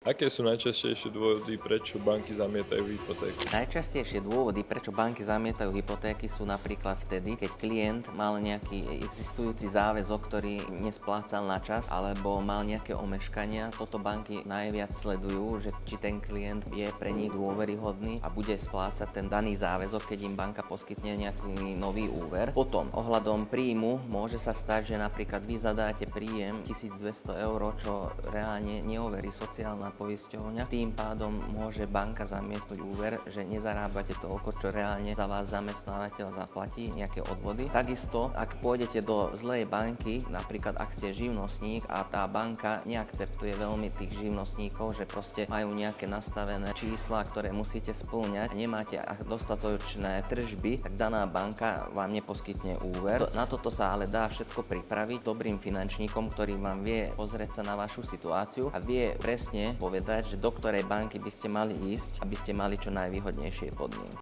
Aké sú najčastejšie dôvody, prečo banky zamietajú hypotéku? Najčastejšie dôvody, prečo banky zamietajú hypotéky, sú napríklad vtedy, keď klient mal nejaký existujúci záväzok, ktorý nesplácal na čas, alebo mal nejaké omeškania. Toto banky najviac sledujú, že či ten klient je pre nich dôveryhodný a bude splácať ten daný záväzok, keď im banka poskytne nejaký nový úver. Potom ohľadom príjmu môže sa stať, že napríklad vy zadáte príjem 1200 eur, čo reálne neoverí sociálna poisťovňa. Tým pádom môže banka zamietnúť úver, že nezarábate toľko, čo reálne za vás zamestnávateľ zaplatí, nejaké odvody. Takisto, ak pôjdete do zlej banky, napríklad ak ste živnostník a tá banka neakceptuje veľmi tých živnostníkov, že proste majú nejaké nastavené čísla, ktoré musíte spĺňať a nemáte dostatočné tržby, tak daná banka vám neposkytne úver. Na toto sa ale dá všetko pripraviť dobrým finančníkom, ktorý vám vie pozrieť sa na vašu situáciu a vie presne povedať, že do ktorej banky by ste mali ísť, aby ste mali čo najvýhodnejšie podmienky.